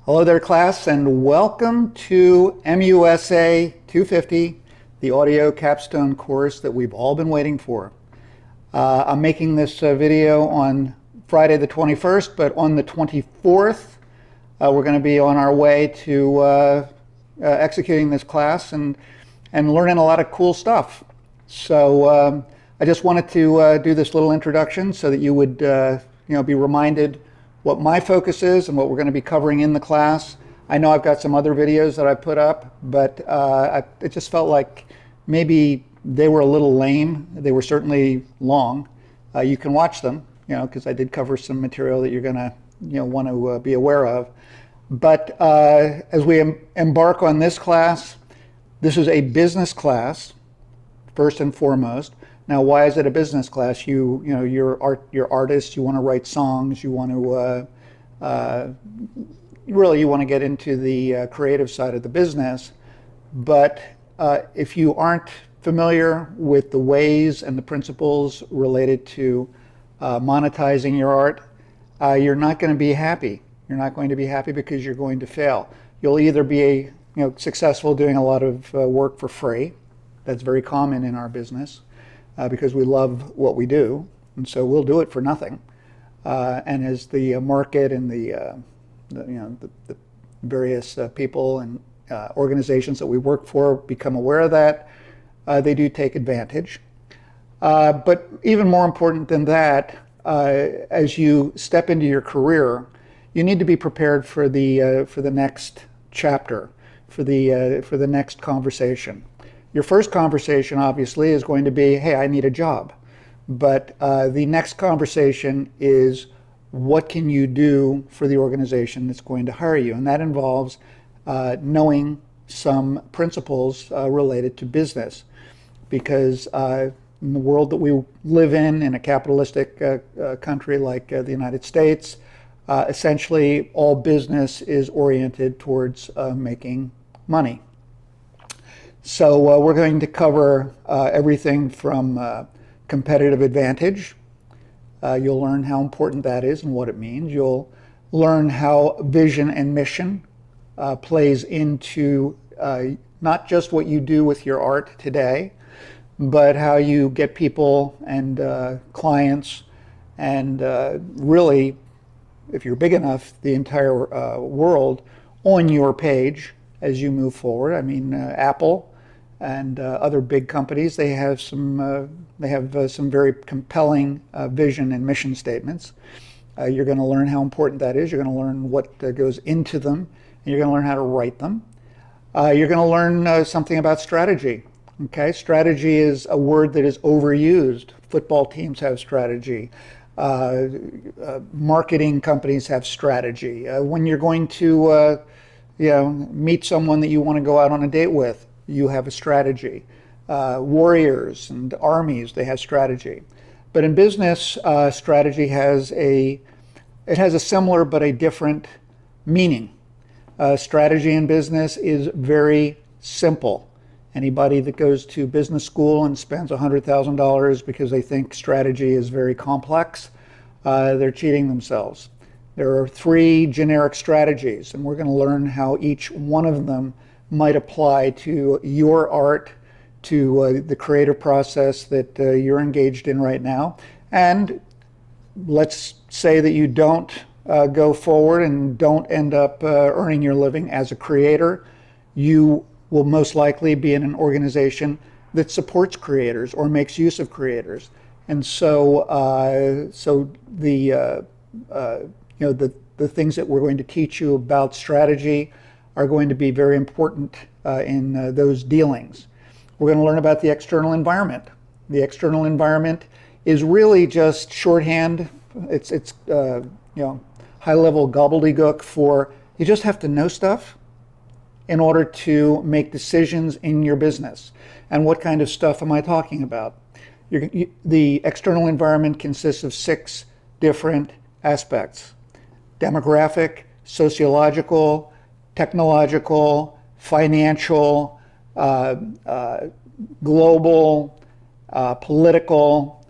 Hello there, class, and welcome to MUSA 250, the audio capstone course that we've all been waiting for. I'm making this video on Friday the 21st, but on the 24th, we're going to be on our way to executing this class and learning a lot of cool stuff. So I just wanted to do this little introduction so that you would be reminded what my focus is and what we're going to be covering in the class. I know I've got some other videos that I put up, but it just felt like maybe they were a little lame. They were certainly long. You can watch them, because I did cover some material that you're going to want to be aware of. But as we embark on this class, this is a business class, first and foremost. Now, why is it a business class? You're artists. You want to write songs. You want to you want to get into the creative side of the business. But if you aren't familiar with the ways and the principles related to monetizing your art, you're not going to be happy. You're not going to be happy because you're going to fail. You'll either be successful doing a lot of work for free. That's very common in our business. Because we love what we do, and so we'll do it for nothing. And as the market and the various people and organizations that we work for become aware of that, they do take advantage. But even more important than that, as you step into your career, you need to be prepared for the next chapter, for the next conversation. Your first conversation, obviously, is going to be, hey, I need a job. But the next conversation is, what can you do for the organization that's going to hire you? And that involves knowing some principles related to business. Because in the world that we live in a capitalistic country like the United States, essentially all business is oriented towards making money. So we're going to cover everything from competitive advantage. You'll learn how important that is and what it means. You'll learn how vision and mission plays into not just what you do with your art today, but how you get people and clients and really, if you're big enough, the entire world on your page as you move forward. I mean, Apple and other big companies, they have some very compelling vision and mission statements. You're going to learn how important that is. You're going to learn what goes into them, and you're going to learn how to write them. You're going to learn something about strategy. Okay, strategy is a word that is overused. Football teams have strategy. Marketing companies have strategy. When you're going to meet someone that you want to go out on a date with, you have a strategy. Warriors and armies, they have strategy. But in business, strategy has a similar but a different meaning. Strategy in business is very simple. Anybody that goes to business school and spends $100,000 because they think strategy is very complex, they're cheating themselves. There are 3 generic strategies, and we're going to learn how each one of them might apply to your art, to the creative process that you're engaged in right now. And let's say that you don't go forward and don't end up earning your living as a creator. You will most likely be in an organization that supports creators or makes use of creators. And so, the things that we're going to teach you about strategy are going to be very important in those dealings. We're going to learn about the external environment. The external environment is really just shorthand. It's high-level gobbledygook for you just have to know stuff in order to make decisions in your business. And what kind of stuff am I talking about? The external environment consists of 6 different aspects: demographic, sociological, technological, financial, global, political,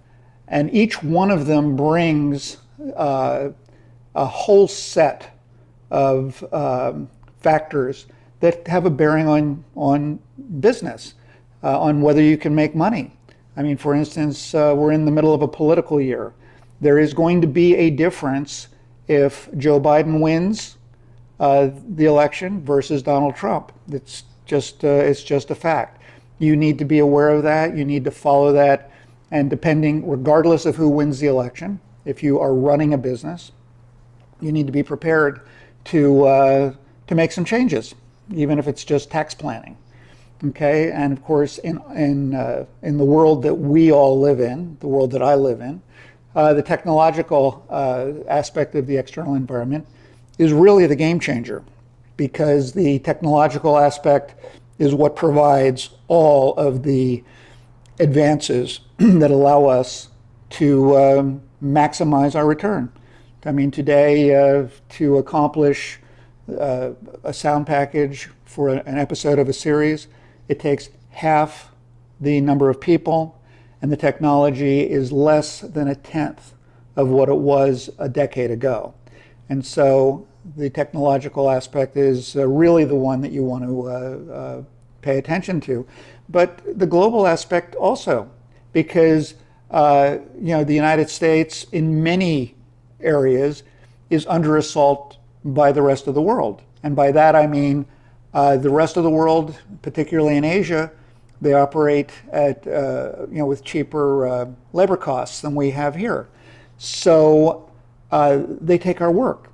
and each one of them brings a whole set of factors that have a bearing on business, on whether you can make money. I mean, for instance, we're in the middle of a political year. There is going to be a difference if Joe Biden wins the election versus Donald Trump. It's just a fact. You need to be aware of that. You need to follow that. And regardless of who wins the election, if you are running a business, you need to be prepared to make some changes, even if it's just tax planning. Okay, and of course, in the world that we all live in, the world that I live in, the technological aspect of the external environment is really the game changer, because the technological aspect is what provides all of the advances that allow us to maximize our return. I mean, today, to accomplish a sound package for an episode of a series, it takes half the number of people, and the technology is less than a tenth of what it was a decade ago. And so the technological aspect is really the one that you want to pay attention to. But the global aspect also, because the United States in many areas is under assault by the rest of the world. And by that I mean the rest of the world, particularly in Asia, they operate at with cheaper labor costs than we have here. So they take our work.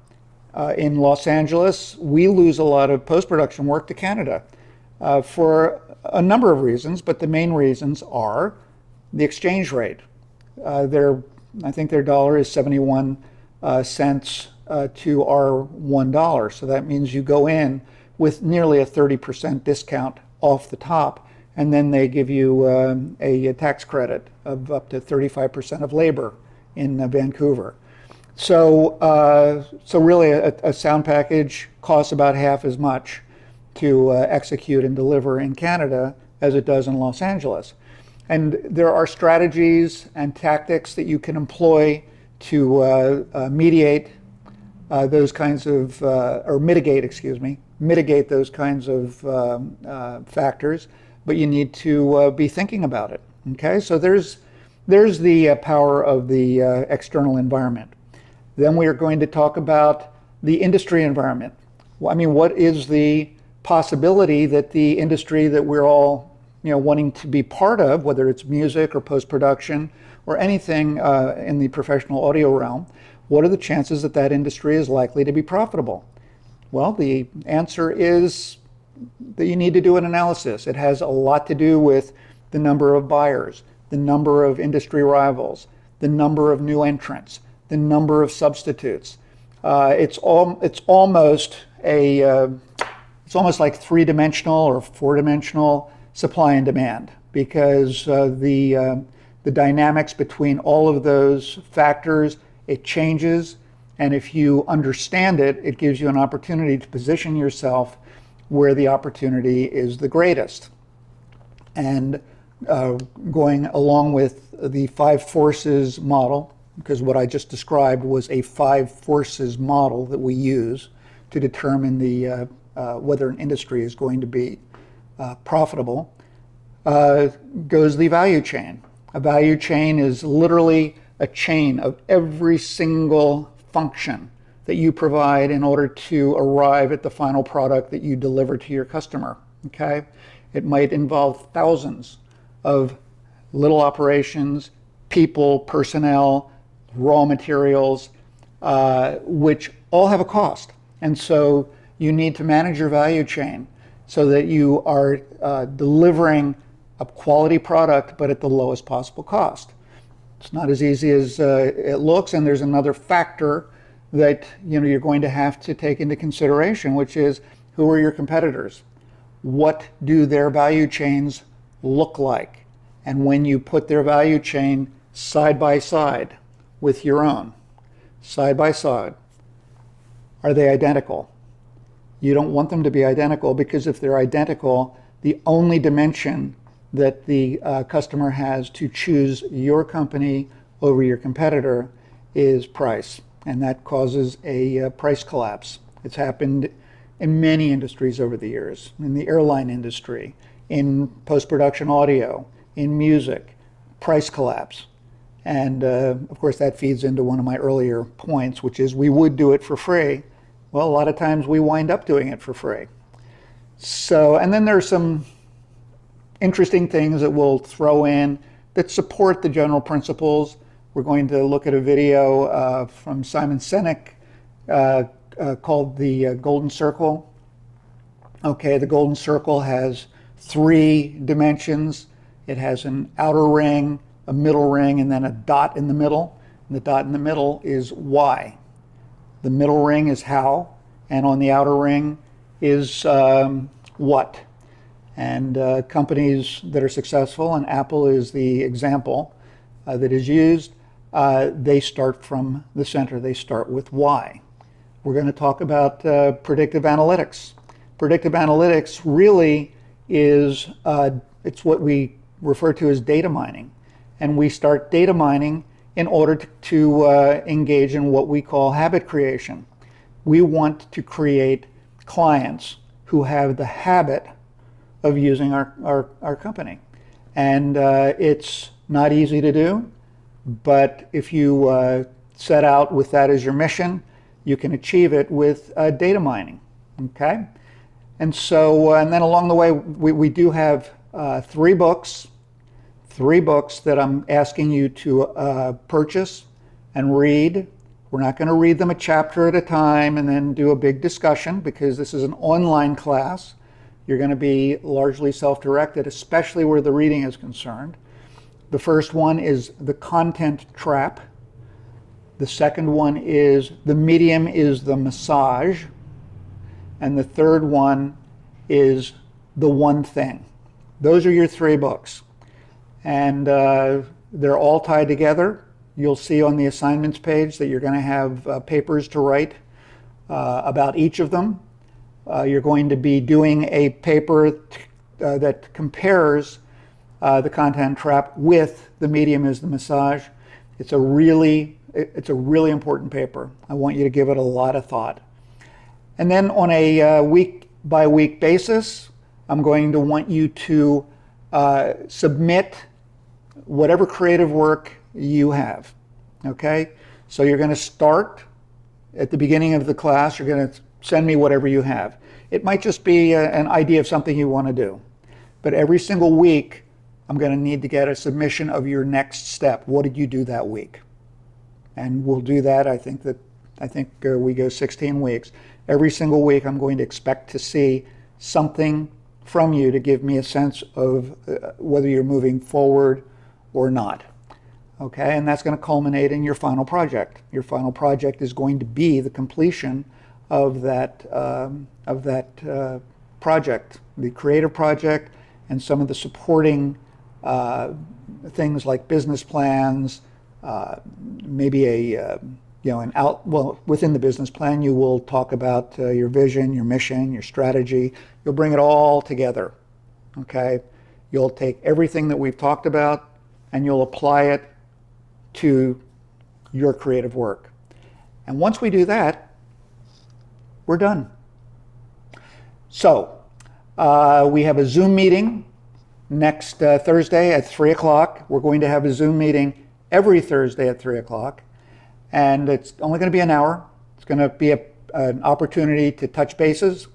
In Los Angeles, we lose a lot of post-production work to Canada for a number of reasons, but the main reasons are the exchange rate. I think their dollar is 71 cents to our $1. So that means you go in with nearly a 30% discount off the top, and then they give you a tax credit of up to 35% of labor in Vancouver. So really a sound package costs about half as much to execute and deliver in Canada as it does in Los Angeles. And there are strategies and tactics that you can employ to mitigate those kinds of factors, but you need to be thinking about it. Okay, so there's the power of the external environment. Then we are going to talk about the industry environment. I mean, what is the possibility that the industry that we're all wanting to be part of, whether it's music or post-production or anything in the professional audio realm, what are the chances that that industry is likely to be profitable? Well, the answer is that you need to do an analysis. It has a lot to do with the number of buyers, the number of industry rivals, the number of new entrants, the number of substitutes. It's almost like three-dimensional or four-dimensional supply and demand, because the dynamics between all of those factors, it changes, and if you understand it, it gives you an opportunity to position yourself where the opportunity is the greatest. And going along with the 5 forces model, because what I just described was a 5 forces model that we use to determine whether an industry is going to be profitable, goes the value chain. A value chain is literally a chain of every single function that you provide in order to arrive at the final product that you deliver to your customer. Okay? It might involve thousands of little operations, people, personnel, raw materials, which all have a cost. And so you need to manage your value chain so that you are delivering a quality product, but at the lowest possible cost. It's not as easy as it looks, and there's another factor that you're going to have to take into consideration, which is, who are your competitors? What do their value chains look like? And when you put their value chain side by side with your own, side by side, are they identical? You don't want them to be identical, because if they're identical, the only dimension that the customer has to choose your company over your competitor is price, and that causes a price collapse. It's happened in many industries over the years, in the airline industry, in post-production audio, in music, price collapse. And of course that feeds into one of my earlier points, which is we would do it for free. Well, a lot of times we wind up doing it for free. So, and then there's some interesting things that we'll throw in that support the general principles. We're going to look at a video from Simon Sinek called the Golden Circle. Okay, the Golden Circle has 3 dimensions. It has an outer ring, a middle ring, and then a dot in the middle. And the dot in the middle is why. The middle ring is how, and on the outer ring is what. And companies that are successful, and Apple is the example that is used, they start from the center. They start with why. We're going to talk about predictive analytics. Predictive analytics really is, it's what we refer to as data mining. And we start data mining in order to engage in what we call habit creation. We want to create clients who have the habit of using our company. And it's not easy to do, but if you set out with that as your mission, you can achieve it with data mining, okay? And so, and then along the way, we do have 3 books that I'm asking you to purchase and read. We're not going to read them a chapter at a time and then do a big discussion, because this is an online class. You're going to be largely self-directed, especially where the reading is concerned. The first one is The Content Trap. The second one is The Medium is the Massage. And the third one is The One Thing. Those are your 3 books. And they're all tied together. You'll see on the assignments page that you're going to have papers to write about each of them. You're going to be doing a paper that compares The Content Trap with The Medium is the Massage. It's a really important paper. I want you to give it a lot of thought. And then on a week-by-week basis, I'm going to want you to submit whatever creative work you have, okay? So you're going to start at the beginning of the class. You're going to send me whatever you have. It might just be an idea of something you want to do. But every single week, I'm going to need to get a submission of your next step. What did you do that week? And we'll do that. I think we go 16 weeks. Every single week, I'm going to expect to see something from you to give me a sense of whether you're moving forward or not. Okay, and that's going to culminate in your final project. Your final project is going to be the completion of that project, the creative project, and some of the supporting things like business plans, maybe within the business plan, you will talk about your vision, your mission, your strategy. You'll bring it all together, okay? You'll take everything that we've talked about and you'll apply it to your creative work. And once we do that, we're done. So, we have a Zoom meeting next Thursday at 3 o'clock. We're going to have a Zoom meeting every Thursday at 3 o'clock. And it's only going to be an hour. It's going to be an opportunity to touch bases.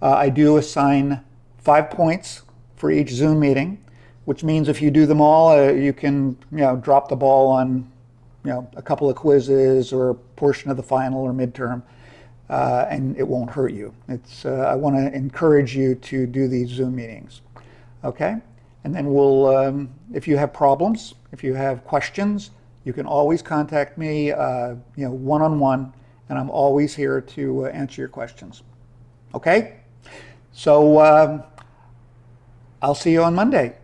I do assign 5 points for each Zoom meeting, which means if you do them all, you can drop the ball on a couple of quizzes or a portion of the final or midterm, and it won't hurt you. I want to encourage you to do these Zoom meetings, okay? And then we'll, if you have problems, if you have questions, you can always contact me, one-on-one, and I'm always here to answer your questions. Okay? So I'll see you on Monday.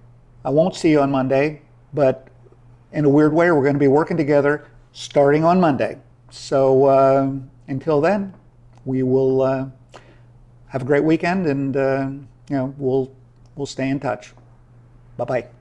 I won't see you on Monday, but in a weird way, we're going to be working together starting on Monday. So until then, we will have a great weekend, and we'll stay in touch. Bye-bye.